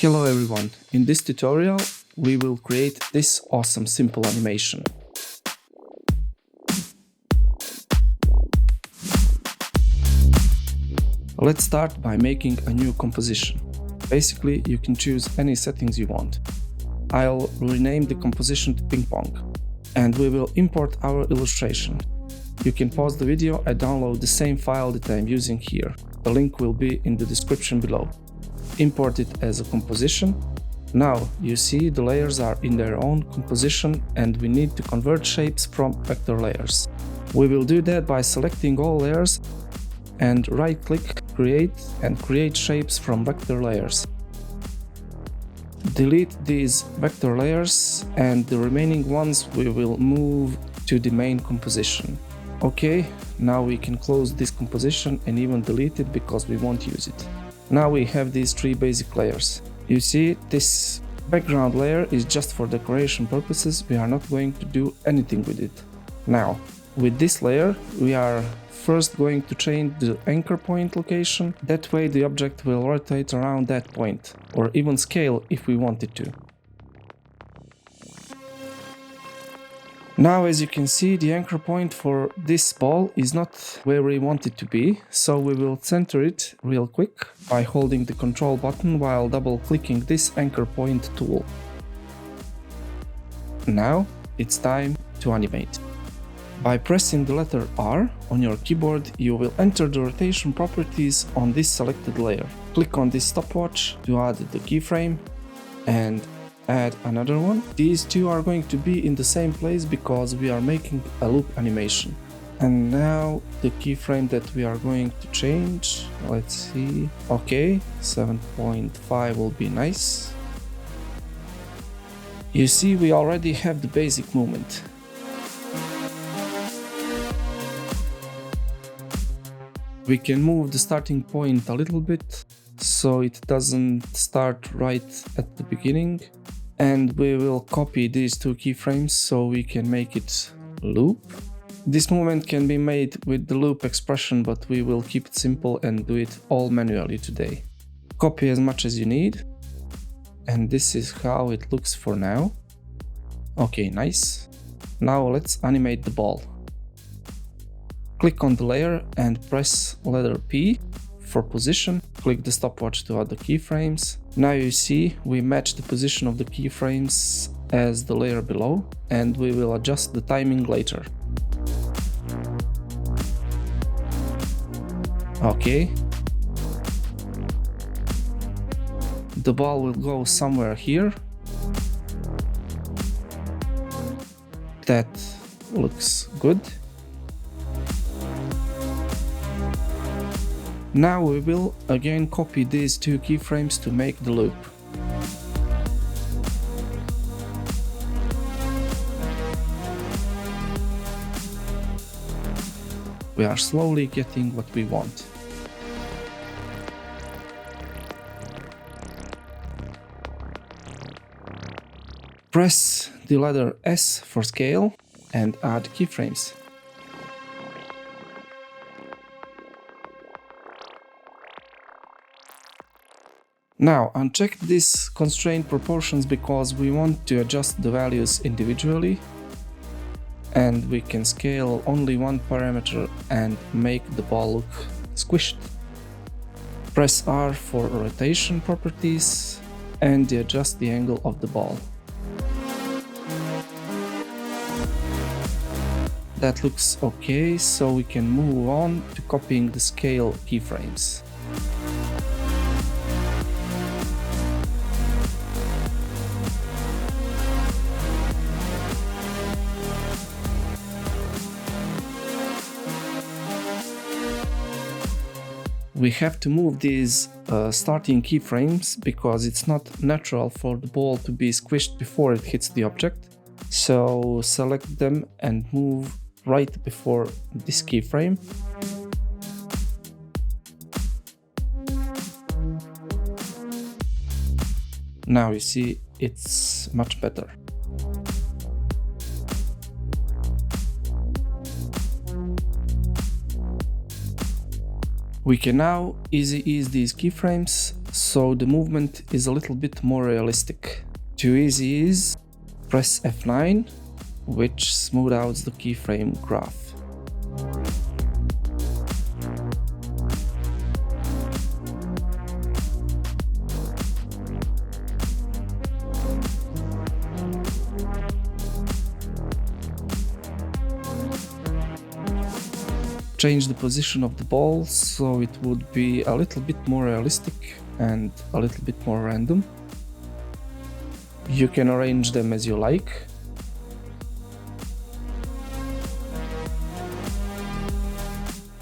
Hello everyone, in this tutorial we will create this awesome simple animation. Let's start by making a new composition. Basically, you can choose any settings you want. I'll rename the composition to Ping Pong, and we will import our illustration. You can pause the video and download the same file that I'm using here. The link will be in the description below. Import it as a composition. Now you see the layers are in their own composition and we need to convert shapes from vector layers. We will do that by selecting all layers and right-click Create and create shapes from vector layers. Delete these vector layers and the remaining ones we will move to the main composition. Okay, now we can close this composition and even delete it because we won't use it. Now we have these three basic layers. You see, this background layer is just for decoration purposes. We are not going to do anything with it. Now, with this layer, we are first going to change the anchor point location. That way the object will rotate around that point, or even scale if we want it to. Now, as you can see, the anchor point for this ball is not where we want it to be, so we will center it real quick by holding the control button while double-clicking this anchor point tool. Now it's time to animate. By pressing the letter R on your keyboard, you will enter the rotation properties on this selected layer. Click on this stopwatch to add the keyframe and add another one. These two are going to be in the same place because we are making a loop animation. And now the keyframe that we are going to change, let's see, okay, 7.5 will be nice. You see, we already have the basic movement. We can move the starting point a little bit so it doesn't start right at the beginning. And we will copy these two keyframes so we can make it loop. This movement can be made with the loop expression, but we will keep it simple and do it all manually today. Copy as much as you need. And this is how it looks for now. Okay, nice. Now let's animate the ball. Click on the layer and press letter P for position. Click the stopwatch to add the keyframes. Now you see we match the position of the keyframes as the layer below, and we will adjust the timing later. Okay. The ball will go somewhere here. That looks good. Now we will again copy these two keyframes to make the loop. We are slowly getting what we want. Press the letter S for scale and add keyframes. Now uncheck these constraint proportions because we want to adjust the values individually, and we can scale only one parameter and make the ball look squished. Press R for rotation properties and adjust the angle of the ball. That looks okay, so we can move on to copying the scale keyframes. We have to move these starting keyframes because it's not natural for the ball to be squished before it hits the object. So select them and move right before this keyframe. Now you see it's much better. We can now easy ease these keyframes so the movement is a little bit more realistic. Too easy is press F9, which smooths out the keyframe graph. Change the position of the ball so it would be a little bit more realistic and a little bit more random. You can arrange them as you like.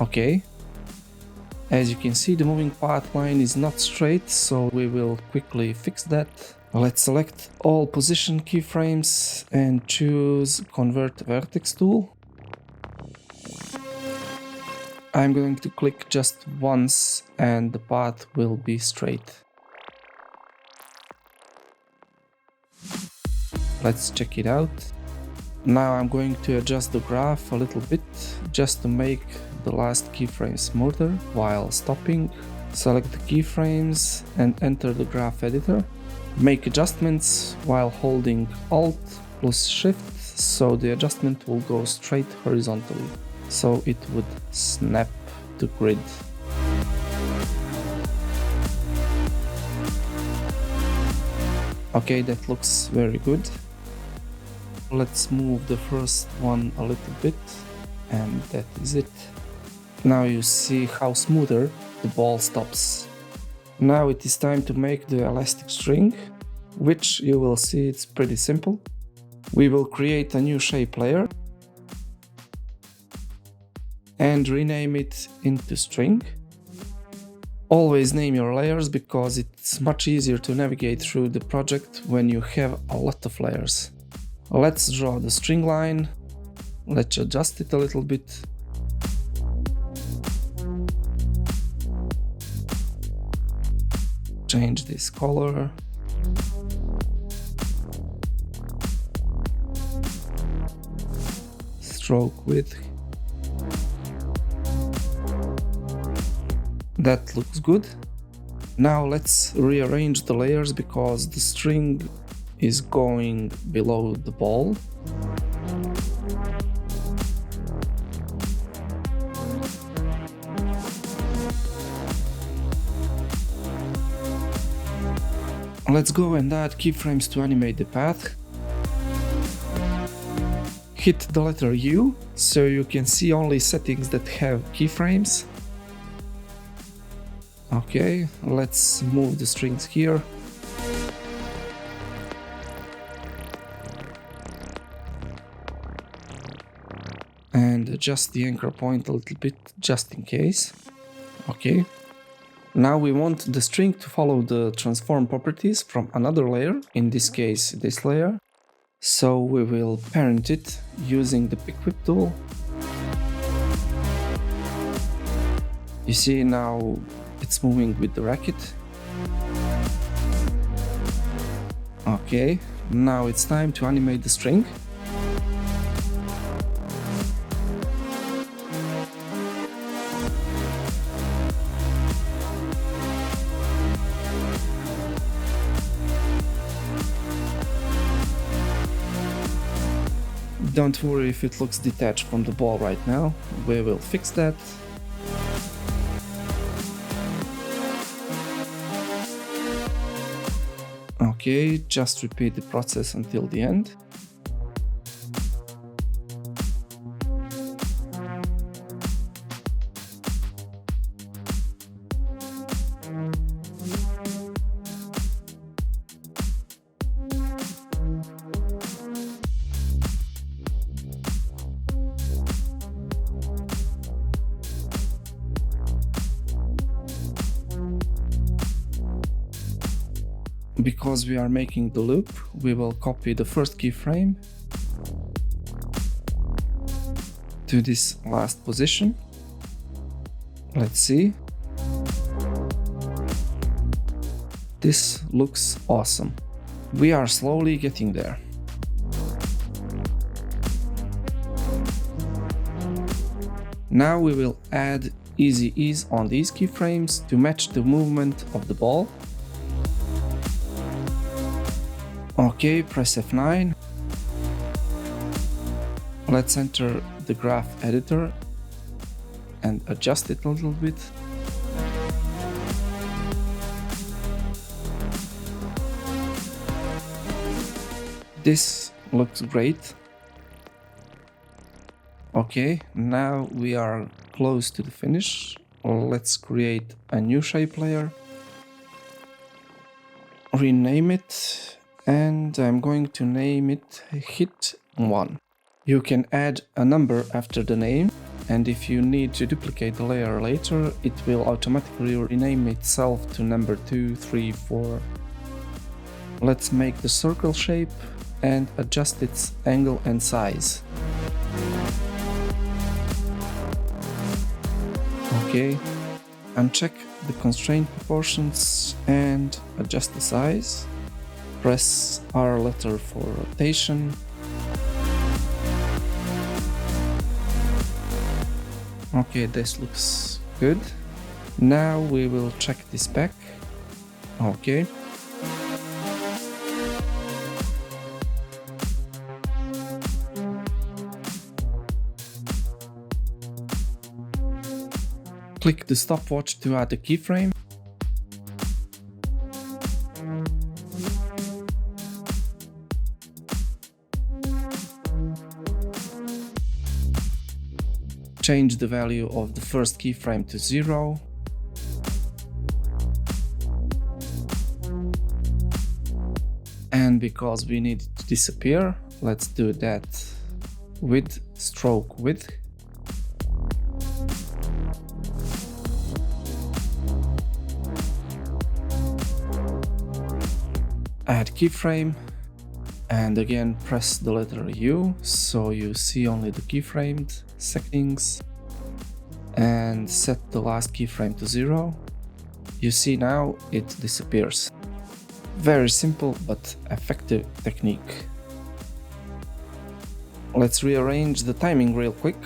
Okay. As you can see, the moving path line is not straight, so we will quickly fix that. Let's select all position keyframes and choose Convert Vertex tool. I'm going to click just once and the path will be straight. Let's check it out. Now I'm going to adjust the graph a little bit just to make the last keyframe smoother while stopping. Select the keyframes and enter the graph editor. Make adjustments while holding Alt plus Shift so the adjustment will go straight horizontally, so it would snap to grid. Okay, that looks very good. Let's move the first one a little bit, and that is it. Now you see how smoother the ball stops. Now it is time to make the elastic string, which you will see it's pretty simple. We will create a new shape layer and rename it into string. Always name your layers because it's much easier to navigate through the project when you have a lot of layers. Let's draw the string line. Let's adjust it a little bit. Change this color. Stroke width. That looks good. Now let's rearrange the layers because the string is going below the ball. Let's go and add keyframes to animate the path. Hit the letter U so you can see only settings that have keyframes. Okay, let's move the strings here. And adjust the anchor point a little bit just in case. Okay. Now we want the string to follow the transform properties from another layer, in this case this layer. So we will parent it using the pick whip tool. You see now it's moving with the racket. Okay, now it's time to animate the string. Don't worry if it looks detached from the ball right now, we will fix that. Okay, just repeat the process until the end. Because we are making the loop, we will copy the first keyframe to this last position. Let's see. This looks awesome. We are slowly getting there. Now we will add easy ease on these keyframes to match the movement of the ball. Okay, press F9. Let's enter the graph editor and adjust it a little bit. This looks great. Okay, now we are close to the finish. Let's create a new shape layer, rename it, and I'm going to name it Hit 1. You can add a number after the name, and if you need to duplicate the layer later, it will automatically rename itself to number 2, 3, 4. Let's make the circle shape and adjust its angle and size. Okay, uncheck the constraint proportions and adjust the size. Press R letter for rotation. Okay, this looks good. Now we will check this back. Okay. Click the stopwatch to add a keyframe. Change the value of the first keyframe to 0. And because we need it to disappear, let's do that with stroke width. Add keyframe, and again press the letter U so you see only the keyframed settings, and set the last keyframe to 0. You see now it disappears. Very simple but effective technique. Let's rearrange the timing real quick.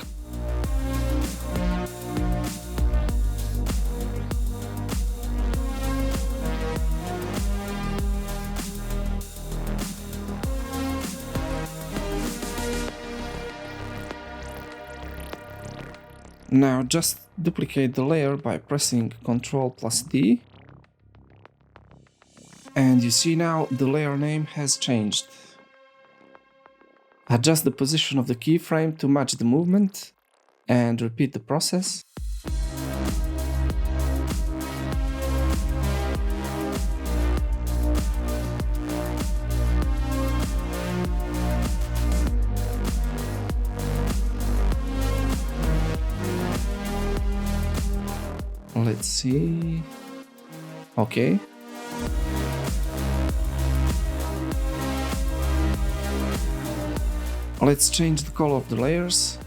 Now just duplicate the layer by pressing Ctrl+D. And you see now the layer name has changed. Adjust the position of the keyframe to match the movement and repeat the process. Let's see. Okay. Let's change the color of the layers.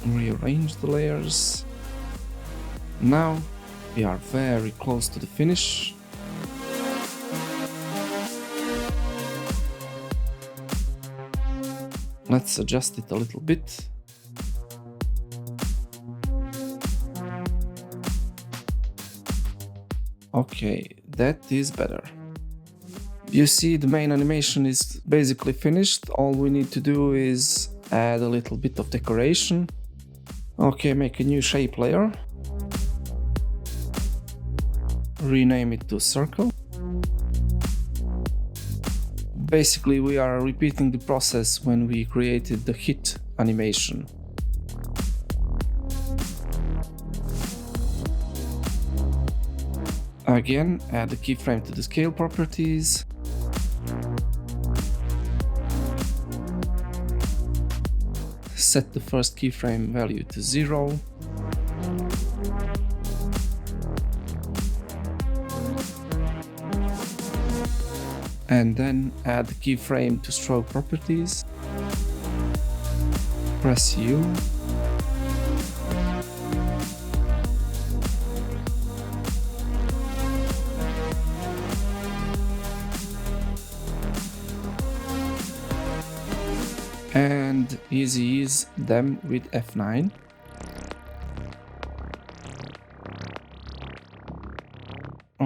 Rearrange the layers. Now we are very close to the finish. Let's adjust it a little bit. Okay, that is better. You see the main animation is basically finished. All we need to do is add a little bit of decoration. Okay, make a new shape layer. Rename it to circle. Basically, we are repeating the process when we created the hit animation. Again, add the keyframe to the scale properties. Set the first keyframe value to 0. And then add the keyframe to stroke properties. Press U. And easy ease them with F9.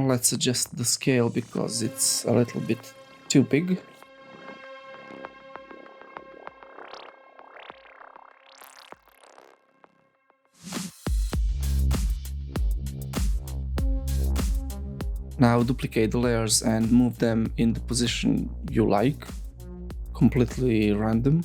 let's adjust the scale because it's a little bit too big. Now duplicate the layers and move them in the position you like, completely random.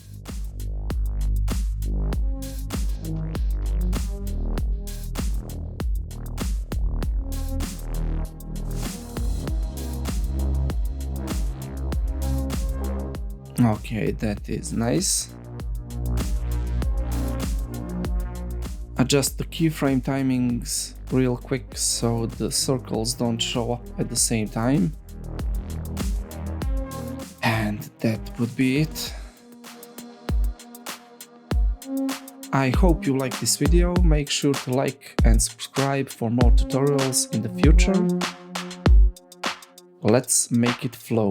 Okay, that is nice. Adjust the keyframe timings real quick so the circles don't show up at the same time. And that would be it. I hope you liked this video. Make sure to like and subscribe for more tutorials in the future. Let's make it flow.